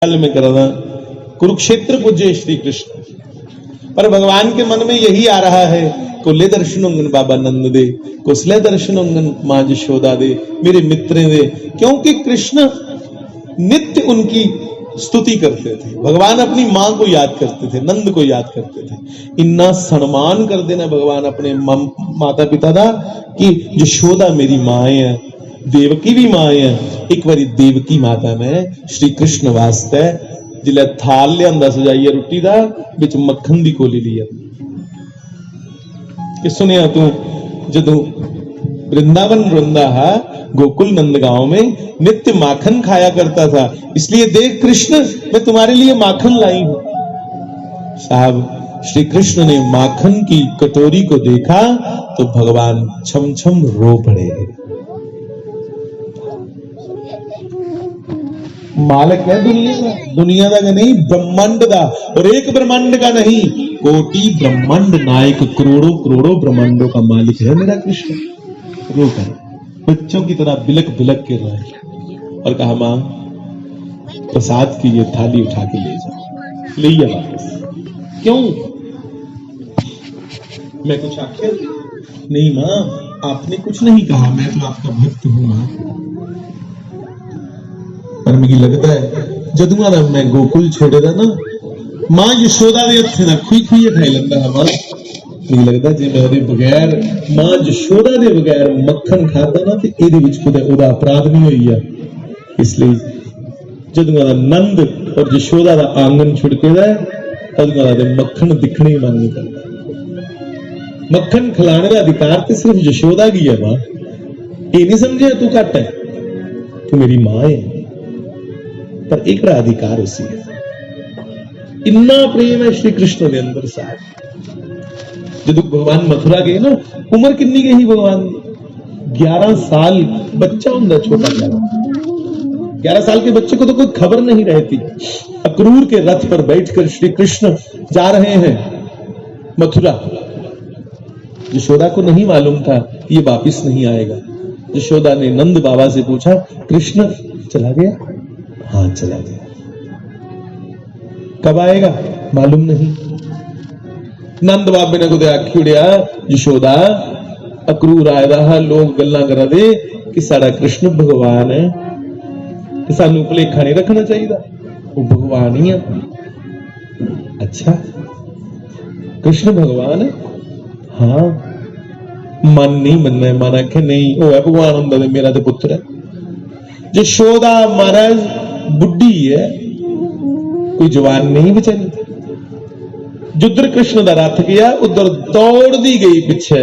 में करना कुरुक्षेत्र पूज्य श्री कृष्ण, पर भगवान के मन में यही आ रहा है, कोले दर्शनोंगन बाबा नंद दे, कोसले दर्शनोंगन मां यशोदा दे, मेरे मित्र दे। क्योंकि कृष्ण नित्य उनकी स्तुति करते थे, भगवान अपनी मां को याद करते थे, नंद को याद करते थे। इन्ना सम्मान कर देना भगवान अपने माता पिता का कि यशोदा मेरी मां है, देवकी भी मां है। एक बारी देवकी माता ने श्री कृष्ण वास्ते जिले थाल लिया सजाइए रोटी का, बिच मक्खन की कोली लिया कि सुनिया तू जदों वृंदावन वृंदा गोकुल नंदगांव में नित्य माखन खाया करता था, इसलिए देख कृष्ण मैं तुम्हारे लिए माखन लाई हूं। साहब श्री कृष्ण ने माखन की कटोरी को देखा तो भगवान छम छम रो पड़े। मालिक है दुनिया का नहीं, ब्रह्मांड का, और एक ब्रह्मांड का नहीं, कोटि ब्रह्मांड नायक, करोड़ों करोड़ों ब्रह्मांडों का मालिक है मेरा कृष्ण। रो कर बच्चों की तरह बिलक बिलक के रोए और कहा मां प्रसाद की ये थाली उठा के ले जाओ, ले वापस। क्यों? मैं कुछ आख्या नहीं मां, आपने कुछ नहीं कहा, मैं तो आपका भक्त हूं मां। पर मुझे लगता है जदू मैं गोकुल छोड़े था ना, मां यशोदा दे हथे ना खुई खुई खाई लंदा है। मुझे लगता जी मैं ओदे बगैर, मां यशोदा दे बगैर मक्खन खाता ना, तो एदे विच कोई ओदा अपराध नहीं होई है। इसलिए जदू नंद और यशोदा दा आंगन छुड़के दा, तदू दे मक्खन दिखने ही मन नहीं करता। मक्खन खिलाने का अधिकार तो सिर्फ यशोदा की है। मां ये नहीं समझे तू घट है, तू मेरी मां है, पर एक अधिकार उसी है। इन्ना प्रेम है श्री कृष्ण के अंदर। साहब जब भगवान मथुरा गए ना, उम्र कितनी गई भगवान? 11 साल बच्चा होंगे, छोटा 11 साल के बच्चे को तो कोई खबर नहीं रहती। अक्रूर के रथ पर बैठकर श्री कृष्ण जा रहे हैं मथुरा। यशोदा को नहीं मालूम था ये वापिस नहीं आएगा। यशोदा ने नंद बाबा से पूछा, कृष्ण चला गया? हाँ चला गया। कब आएगा? मालूम नहीं। नंद बाबे ने कुछ आखी उड़िया, यशोदा अक्रूर आए रहा, लोग गल्ला करा दे कि साड़ा कृष्ण भगवान है, कि सानू भुलेखा नहीं रखना चाहिए, वो भगवान ही है। अच्छा कृष्ण भगवान है? हाँ। मन नहीं मनना, मन आखे नहीं वो है भगवान होंदा ते मेरा तो पुत्र है। यशोदा महाराज बुढ़ी है, कोई जवान नहीं बेचारी। जुद्र कृष्ण का रथ गया, उधर दौड़ दी गई पीछे।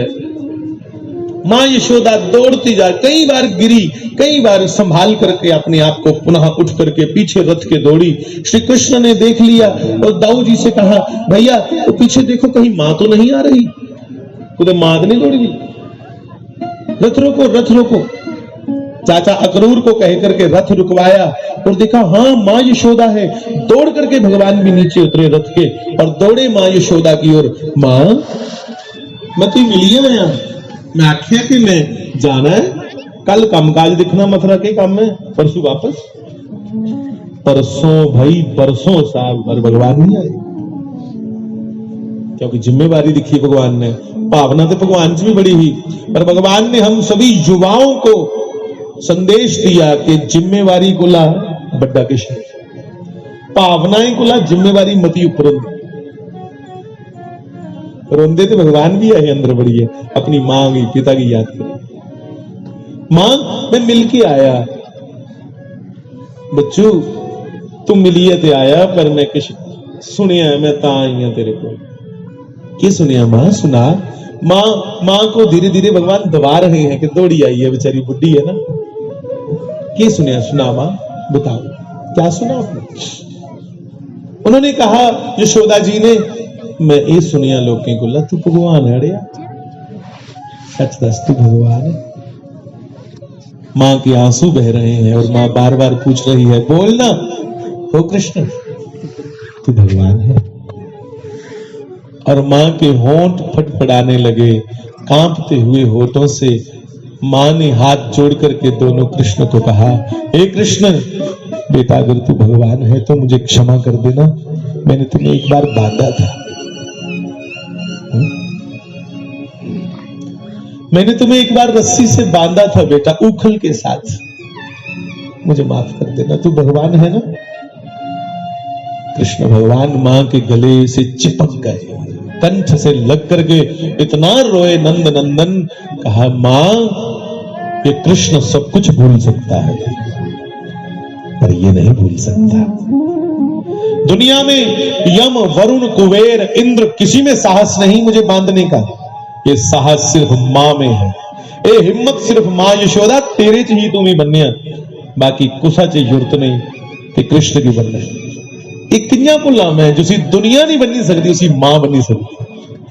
मां यशोदा दौड़ती जा, कई बार गिरी, कई बार संभाल करके अपने आप को पुनः उठ करके पीछे रथ के दौड़ी। श्री कृष्ण ने देख लिया और दाऊ जी से कहा, भैया तो पीछे देखो कहीं मां तो नहीं आ रही, खुद मां नहीं दौड़ी गई। रथ रोको, रथ रोको। चाचा अक्रूर को कह करके रथ रुकवाया और देखा हाँ मां यशोदा है। दौड़ करके भगवान भी नीचे उतरे रथ के और दौड़े मां यशोदा की ओर। मां मैं तो मिली है, मैं आख्या कि मैं जाना है, कल कामकाज दिखना, मथुरा के काम में, परसों वापस। परसों भाई परसों साहब, पर भगवान नहीं आए, क्योंकि जिम्मेवारी दिखी भगवान ने। भावना तो भगवान से भी बड़ी हुई, पर भगवान ने हम सभी युवाओं को संदेश दिया कि जिम्मेवारी को ला बड़ा किश, भावनाएं को ला जिम्मेवारी मती उपर। रोंदे तो भगवान भी है अंदर बड़ी है, अपनी मां की पिता की याद कर। मां मैं मिलके आया, बच्चू तू मिलिए ते आया, पर मैं किश सुनिया, मैं ता आई हूं तेरे को। की सुनिया मां? सुना। मां को धीरे धीरे भगवान दबा रहे हैं कि दौड़ी आई है, बेचारी बुढ़ी है ना। की सुनिया? सुना मां, बताओ क्या सुना आपने? उन्होंने कहा यशोदा जी ने, मैं ये सुनिया लोगों को, ला तू भगवान है अड़िया, सच दस तू भगवान है। मां के आंसू बह रहे हैं और मां बार बार पूछ रही है, बोलना हो कृष्ण तू भगवान है। और मां के होंठ फटफड़ाने लगे, कांपते हुए होठों से मां ने हाथ जोड़ करके दोनों कृष्ण को कहा, हे कृष्ण बेटा अगर तू भगवान है तो मुझे क्षमा कर देना, मैंने तुम्हें एक बार बांधा था, मैंने तुम्हें एक बार रस्सी से बांधा था बेटा, उखल के साथ, मुझे माफ कर देना, तू भगवान है ना। कृष्ण भगवान मां के गले से चिपक गए, कंठ से लग करके इतना रोए नंद नंदन, कहा मां ये कृष्ण सब कुछ भूल सकता है पर ये नहीं भूल सकता। दुनिया में यम वरुण कुबेर इंद्र किसी में साहस नहीं मुझे बांधने का, ये साहस सिर्फ मां में है। ए हिम्मत सिर्फ मां यशोदा तेरे च ही तुम ही बनने, बाकी कुसा च जरूरत नहीं कि कृष्ण की बनने। एक किन्या भुला मैं जिसी दुनिया नहीं बनी सकती उसी मां बनी सकती।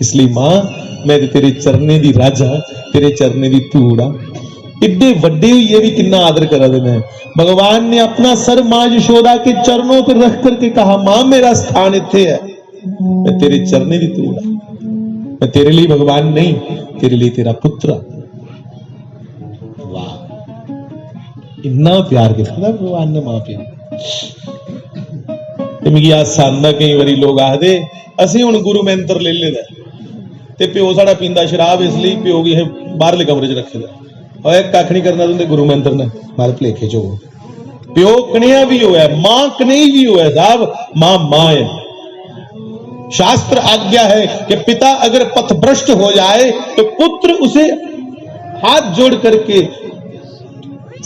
इसलिए मां मैं तेरे चरने दी राजा, तेरे चरने दी धूड़ा, इड्डे वड्डे ये भी कितना आदर करा देना है। भगवान ने अपना सर मां यशोदा के चरणों पर रख करके कहा मां मेरा स्थान इत्थे है, मैं तेरे चरने दी धूड़ा, मैं तेरे लिए भगवान नहीं, तेरे लिए तेरा पुत्र। वाह, इन्ना प्यार किया भगवान ने मां पे। मिगी आसाना कई बारी लोग आखदे असीं हुण गुरु मंत्र ले लेदा ते प्यो साडा पींदा शराब, इसलिए प्यो गी बाहरले कमरे च रखे दा, ओए कख नहीं करना तुंदे गुरु मंत्र ने, मारे भलेखे चो प्यो कन्या भी होया, मां कन्हई भी होया साहब, मां मां है। शास्त्र आज्ञा है कि पिता अगर पथ भ्रष्ट हो जाए तो पुत्र उसे हाथ जोड़ करके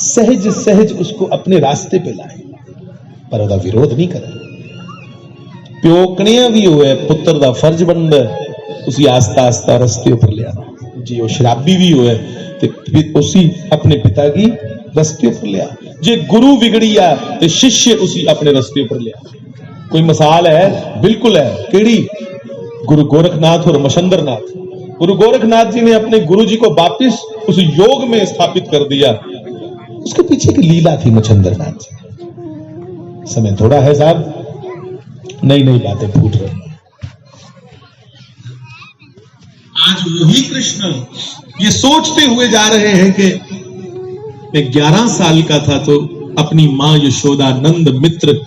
सहज सहज उसको अपने रास्ते पे लाए, पर उसका विरोध नहीं करे। प्यो कन्या भी होए, पुत्र दा फर्ज बनता है उसी आस्ता आस्ता रस्ते पर ले आना जी। वो शराबी भी होए तो उसी अपने पिता की रस्ते पर ले आ, जे गुरु बिगड़ी आ तो शिष्य उसी अपने रस्ते पर ले आ। कोई मिसाल है? बिल्कुल है। केड़ी? गुरु गोरखनाथ और मछंदरनाथ। गुरु गोरखनाथ जी ने अपने गुरु जी को वापिस उस योग में स्थापित कर दिया, उसके पीछे की लीला थी मछंदरनाथ जी। समय थोड़ा है साहब, नई नई बातें फूट रही हैं। आज वही कृष्ण ये सोचते हुए जा रहे हैं कि मैं 11 साल का था तो अपनी मां यशोदा, नंद मित्र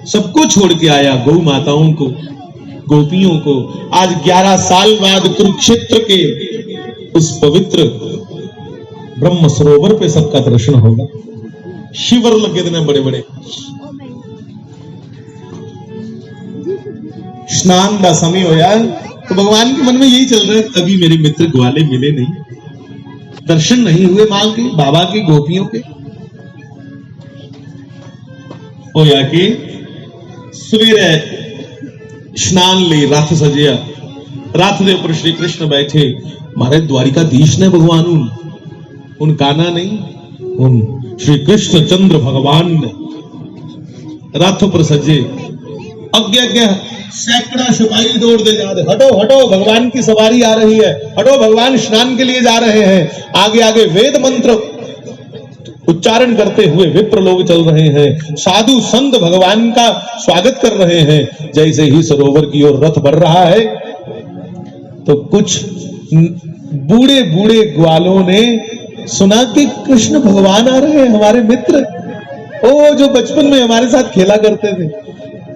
सबको छोड़ के आया, गौ माताओं को, गोपियों को। आज 11 साल बाद कुरुक्षेत्र के उस पवित्र ब्रह्म सरोवर पे सबका दर्शन होगा। शिविर लगे थे ना बड़े बड़े, स्नान का समय होया तो भगवान के मन में यही चल रहा है, अभी मेरे मित्र ग्वाले मिले नहीं, दर्शन नहीं हुए मां के, बाबा के, गोपियों के। होया कि सवेरे स्नान ले रथ सजिया, रथ के ऊपर श्री कृष्ण बैठे, मारे द्वारिकाधीश ने भगवान उन काना नहीं, उन श्री कृष्ण चंद्र भगवान ने रथ पर सजे। अगे अगे सैकड़ा सिपाही दौड़ते जा रहे, हटो हटो भगवान की सवारी आ रही है, हटो भगवान स्नान के लिए जा रहे हैं। आगे आगे वेद मंत्र उच्चारण करते हुए विप्र लोग चल रहे हैं, साधु संत भगवान का स्वागत कर रहे हैं। जैसे ही सरोवर की ओर रथ बढ़ रहा है तो कुछ बूढ़े बूढ़े ग्वालों ने सुना कि कृष्ण भगवान आ रहे हैं, हमारे मित्र, ओ जो बचपन में हमारे साथ खेला करते थे।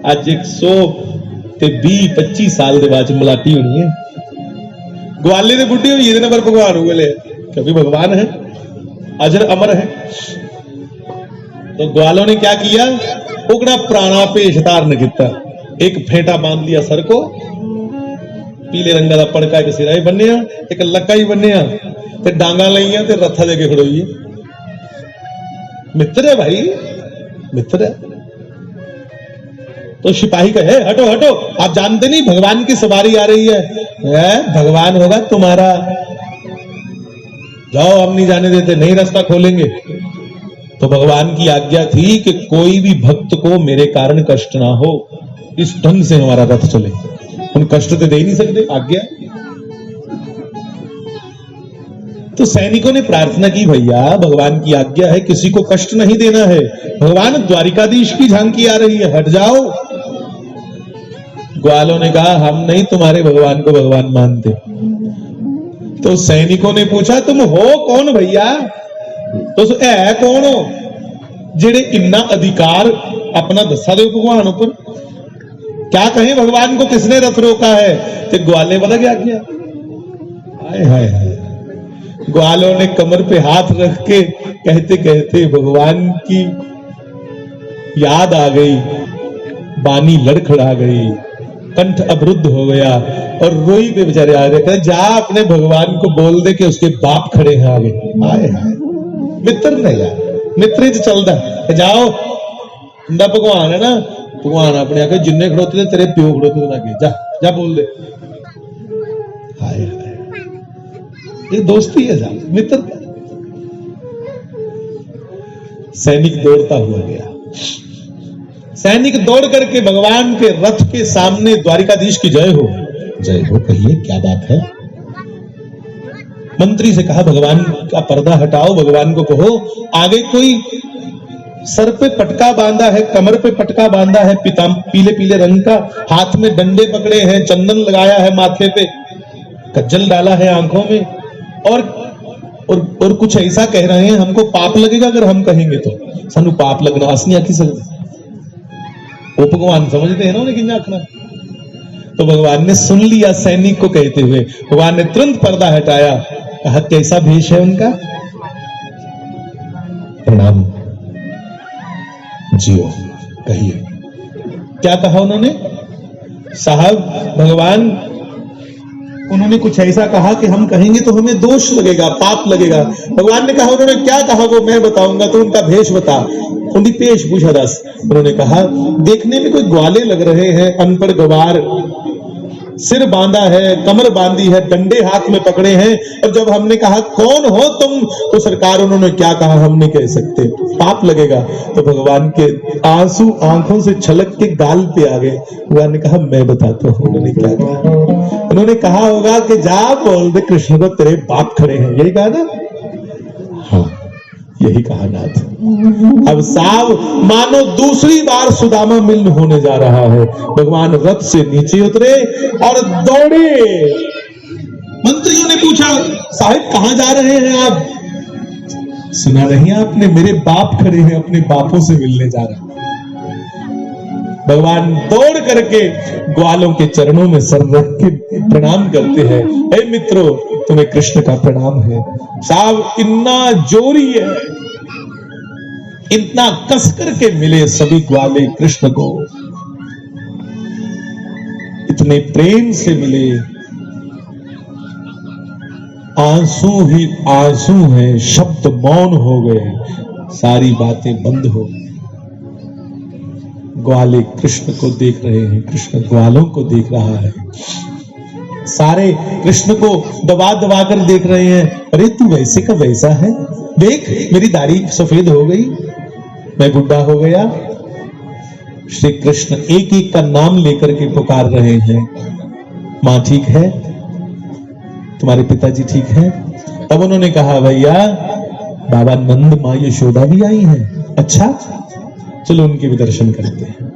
आज 120-25 साल के बाद मलाटी होनी है, ग्वाले ने बुढ़े हुई पर भगवान हुए ले, क्योंकि भगवान है, अजर अमर है। तो ग्वालों ने क्या किया, उगड़ा प्राणा पेश धारण किया, एक फेंटा बांध लिया सर को, पीले रंगा का पड़का एक सिरा बनिया, एक लक्का ही बनिया, ते डांगा लईया ते रथा दे के खड़ोई। मित्र है भाई, मित्र है। तो सिपाही कहे हटो हटो, आप जानते नहीं भगवान की सवारी आ रही है, भगवान होगा तुम्हारा, जाओ हम नहीं जाने देते, नहीं रास्ता खोलेंगे। तो भगवान की आज्ञा थी कि कोई भी भक्त को मेरे कारण कष्ट ना हो, इस ढंग से हमारा रथ चले। हम कष्ट तो दे ही नहीं सकते, आज्ञा। तो सैनिकों ने प्रार्थना की, भैया भगवान की आज्ञा है, किसी को कष्ट नहीं देना है, भगवान द्वारिकाधीश की झांकी आ रही है, हट जाओ। ग्वालों ने कहा हम नहीं तुम्हारे भगवान को भगवान मानते। तो सैनिकों ने पूछा तुम हो कौन भैया? तो है कौन हो जेड़े इन्ना अधिकार अपना दसा दो भगवान ऊपर, क्या कहें भगवान को किसने रथ रोका है। तो ग्वाले पता क्या किया, हाय हाय हाय, ग्वालों ने कमर पे हाथ रख के कहते कहते भगवान की याद आ गई, बानी लड़खड़ा गई, कंठ अवरुद्ध हो गया और रोई पे बेचारे आ गए। जा अपने भगवान को बोल दे कि उसके बाप खड़े हैं आगे। हाय हाय, मित्र नहीं यार, मित्र ही चलता है। जाओ इंदा भगवान है ना, भगवान अपने आगे जिन्ने खड़ोते थे तेरे प्यो खड़ोते थे आगे, जा जा बोल दे। हाय हाय, ये दोस्ती है साहब, मित्रता। सैनिक दौड़ता हुआ गया, सैनिक दौड़ करके भगवान के रथ के सामने द्वारिकाधीश की जय हो, जय हो कहिए, क्या बात है। मंत्री से कहा भगवान का पर्दा हटाओ, भगवान को कहो आगे कोई सर पे पटका बांधा है, कमर पे पटका बांधा है पीले पीले रंग का, हाथ में डंडे पकड़े हैं, चंदन लगाया है माथे पे, कज्जल डाला है आंखों में, और कुछ ऐसा कह रहे हैं हमको पाप लगेगा अगर हम कहेंगे तो, सानू पाप लगना अस नहीं आखी सकते। वो भगवान समझते हैं ना उन्हें किंजा आखना। तो भगवान ने सुन लिया सैनिक को कहते हुए, भगवान ने तुरंत पर्दा हटाया, कहा कैसा भेष है उनका, प्रणाम जियो कहिए। क्या कहा उन्होंने, साहब भगवान उन्होंने कुछ ऐसा कहा कि हम कहेंगे तो हमें दोष लगेगा, पाप लगेगा। भगवान ने कहा, उन्होंने क्या कहा वो मैं बताऊंगा, तो उनका भेष बता। उनकी पेश पूछा दस। उन्होंने कहा देखने में कोई ग्वाले लग रहे हैं, अनपढ़ गवार, सिर बांधा है, कमर बांधी है, डंडे हाथ में पकड़े हैं, और जब हमने कहा कौन हो तुम, तो सरकार उन्होंने क्या कहा हम नहीं कह सकते, पाप लगेगा। तो भगवान के आंसू आंखों से छलक के गाल पे आ गए। भगवान ने कहा मैं बताता हूं उन्होंने क्या कहा। उन्होंने कहा होगा कि जा बोल दे कृष्ण को तेरे बाप खड़े हैं, यही कहा ना, हाँ यही कहा नाथ। अब साहब मानो दूसरी बार सुदामा मिलन होने जा रहा है। भगवान रथ से नीचे उतरे और दौड़े। मंत्रियों ने पूछा साहिब कहां जा रहे हैं आप, सुना नहीं आपने, मेरे बाप खड़े हैं, अपने बापों से मिलने जा रहे हैं। भगवान दौड़ करके ग्वालों के चरणों में सर रख के प्रणाम करते हैं, हे मित्रों तुम्हें कृष्ण का प्रणाम है। साहब इतना जोरी है, इतना कस करके मिले सभी ग्वाले कृष्ण को, इतने प्रेम से मिले, आंसू ही आंसू हैं, शब्द मौन हो गए, सारी बातें बंद हो गई। ग्वाले कृष्ण को देख रहे हैं, कृष्ण ग्वालों को देख रहा है, सारे कृष्ण को दबा दबा कर देख रहे हैं। अरे तू वैसे का वैसा है, देख मेरी दाढ़ी सफेद हो गई, मैं बुढ़ा हो गया। श्री कृष्ण एक एक का नाम लेकर के पुकार रहे हैं, मां ठीक है, तुम्हारे पिताजी ठीक है। तब उन्होंने कहा भैया बाबा नंद मां यशोदा भी आई हैं, अच्छा चलो उनके भी दर्शन करते हैं।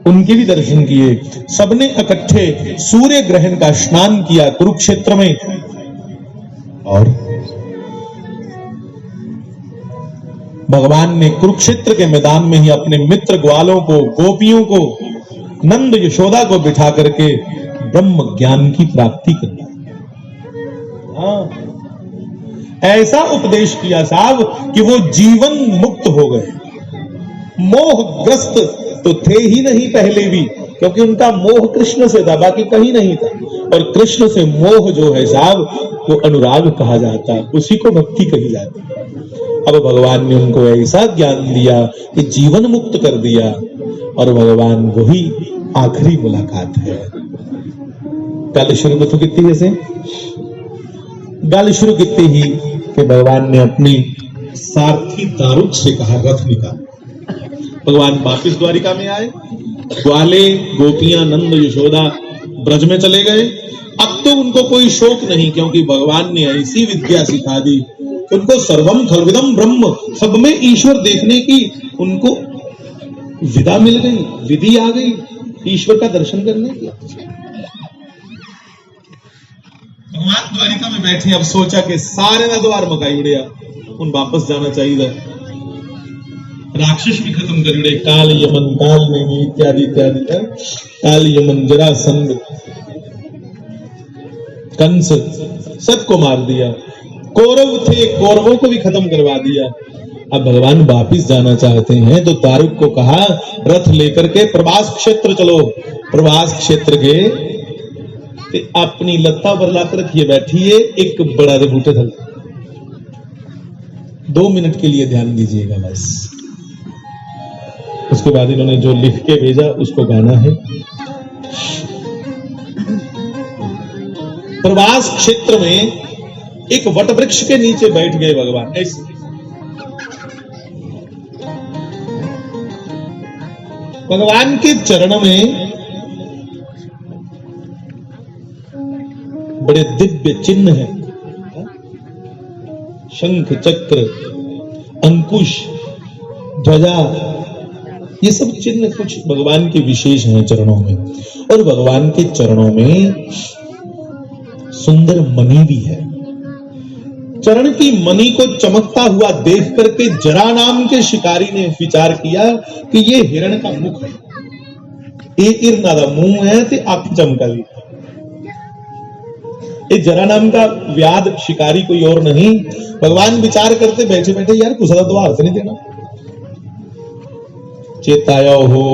उनके भी दर्शन किए, सबने इकट्ठे सूर्य ग्रहण का स्नान किया कुरुक्षेत्र में, और भगवान ने कुरुक्षेत्र के मैदान में ही अपने मित्र ग्वालों को, गोपियों को, नंद यशोदा को बिठा करके ब्रह्म ज्ञान की प्राप्ति कर दी। हाँ, ऐसा उपदेश किया साहब कि वो जीवन मुक्त हो गए। मोहग्रस्त तो थे ही नहीं पहले भी, क्योंकि उनका मोह कृष्ण से था, बाकी कहीं नहीं था। और कृष्ण से मोह जो है साहब वो अनुराग कहा जाता है, उसी को भक्ति कही जाती है। अब भगवान ने उनको ऐसा ज्ञान दिया कि जीवन मुक्त कर दिया, और भगवान वही आखिरी मुलाकात है। गल शुरू में तो कितनी जैसे गल शुरू कितनी ही कि भगवान ने अपनी सारथी दारुक से कहा रथ निकाल। भगवान वापिस द्वारिका में आए, ग्वाले गोपियां नंद यशोदा ब्रज में चले गए। अब तो उनको कोई शोक नहीं, क्योंकि भगवान ने ऐसी विद्या सिखा दी उनको, सर्वम खलविदम ब्रह्म, सब में ईश्वर देखने की उनको विदा मिल गई, विधि आ गई ईश्वर का दर्शन करने की। भगवान द्वारिका में बैठे, अब सोचा कि सारे ना द्वार मकाई उड़िया, उन वापस जाना चाहिए। राक्षस भी खत्म कर उड़े, काल यमन, काल नेमी इत्यादि इत्यादि, काल यमन, जरासंध, कंस, सबको मार दिया। कौरव थे, कौरवों को भी खत्म करवा दिया। अब भगवान वापिस जाना चाहते हैं तो दारुक को कहा रथ लेकर के प्रभास क्षेत्र चलो। प्रभास क्षेत्र गए, अपनी लत्ता पर लाकर रखिए, बैठिए एक बड़ा दे बूटे थल, 2 मिनट के लिए ध्यान दीजिएगा बस। उसके बाद इन्होंने जो लिख के भेजा उसको गाना है। प्रभास क्षेत्र में एक वट वृक्ष के नीचे बैठ गए भगवान। ऐसे भगवान के चरण में बड़े दिव्य चिन्ह हैं, शंख, चक्र, अंकुश, ध्वजा, ये सब चिन्ह कुछ भगवान के विशेष हैं चरणों में। और भगवान के चरणों में सुंदर मणि भी है। चरण की मणि को चमकता हुआ देख करके जरा नाम के शिकारी ने विचार किया कि ये हिरण का मुख है, ये इरना दा मुंह है ते अख चमका दी। ये जरा नाम का व्याध शिकारी कोई और नहीं। भगवान विचार करते बैठे बैठे, यार कुशला तो अर्थ नहीं देना। चेताया हो,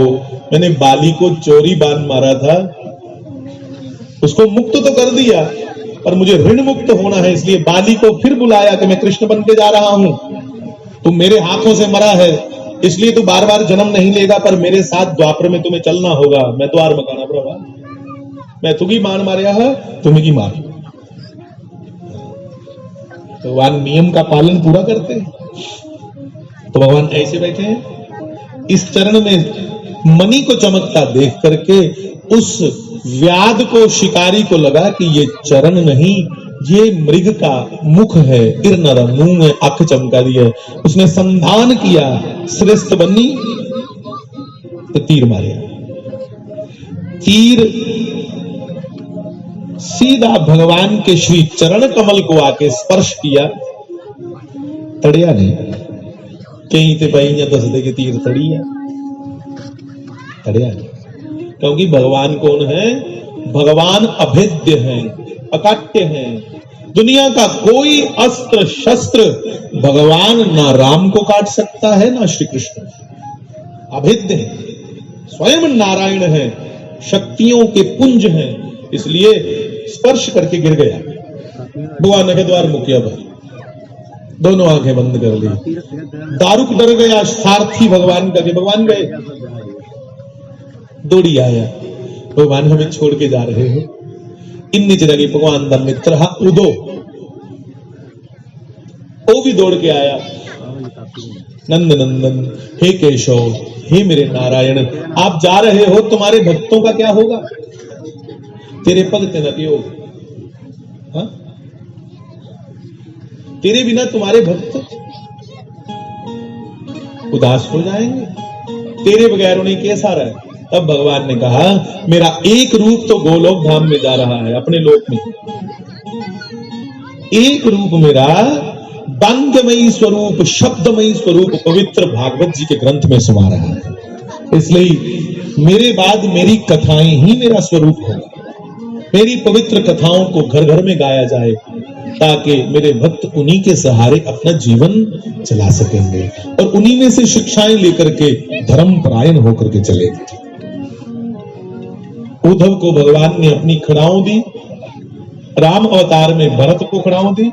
मैंने बाली को चोरी बांध मारा था, उसको मुक्त तो कर दिया, पर मुझे ऋण मुक्त होना है, इसलिए बाली को फिर बुलाया कि मैं कृष्ण बन के जा रहा हूं, तुम मेरे हाथों से मरा है, इसलिए तू बार बार जन्म नहीं लेगा, पर मेरे साथ द्वापर में तुम्हें चलना होगा। मैं द्वार मकाना प्रभा, मैं तुगी मान मारिया है, तुम्हें की मार। तो भगवान नियम का पालन पूरा करते हैं। तो भगवान ऐसे बैठे हैं, इस चरण में मणि को चमकता देख करके उस व्याध को, शिकारी को लगा कि ये चरण नहीं, ये मृग का मुख है, इरनर मुंह है, आंख चमका दी है। उसने संधान किया, श्रेष्ठ बनी तो तीर मारे। तीर सीधा भगवान के श्री चरण कमल को आके स्पर्श किया, तड़िया नहीं। कहीं ते पाई दस दे के तीर तड़िया, तड़िया नहीं। क्योंकि भगवान कौन है? भगवान अभेद्य है, अकाट्य है। दुनिया का कोई अस्त्र शस्त्र भगवान ना राम को काट सकता है ना श्री कृष्ण। अभेद्य है, स्वयं नारायण है, शक्तियों के पुंज हैं, इसलिए स्पर्श करके गिर गया। भगवान के द्वार मुखिया भाई, दोनों आंखें बंद कर ली। दारुक डर गया, सारथी भगवान का, भगवान गए, दौड़ी आया, भगवान हमें छोड़ के जा रहे हो। इन निज लगे भगवान दा मित्र हा उदो, वो भी दौड़ के आया। नंद नंदन, हे केशव, हे मेरे नारायण, आप जा रहे हो, तुम्हारे भक्तों का क्या होगा? तेरे भक्त न पियो, तेरे बिना तुम्हारे भक्त उदास हो जाएंगे, तेरे बगैर उन्हें कैसा रहे। तब भगवान ने कहा, मेरा एक रूप तो गोलोक धाम में जा रहा है, अपने लोक में। एक रूप मेरा वांग्मयी स्वरूप, शब्दमयी स्वरूप पवित्र भागवत जी के ग्रंथ में समा रहा है। इसलिए मेरे बाद मेरी कथाएं ही मेरा स्वरूप है। मेरी पवित्र कथाओं को घर घर में गाया जाए, ताकि मेरे भक्त उन्हीं के सहारे अपना जीवन चला सकेंगे और उन्हीं में से शिक्षाएं लेकर के धर्म परायण होकर के चलेंगे। उद्धव को भगवान ने अपनी खड़ाओं दी, राम अवतार में भरत को खड़ाओं दी,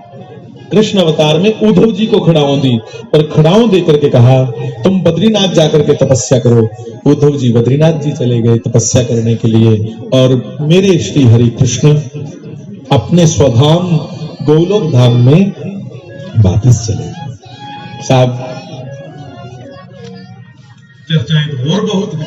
कृष्ण अवतार में उद्धव जी को खड़ाओं दी, और खड़ाओं दे करके कहा तुम बद्रीनाथ जाकर के तपस्या करो। उद्धव जी बद्रीनाथ जी चले गए तपस्या करने के लिए, और मेरे श्री हरि कृष्ण अपने स्वधाम गोलोक धाम में वापस चले। साहब चर्चाएं तो और बहुत है,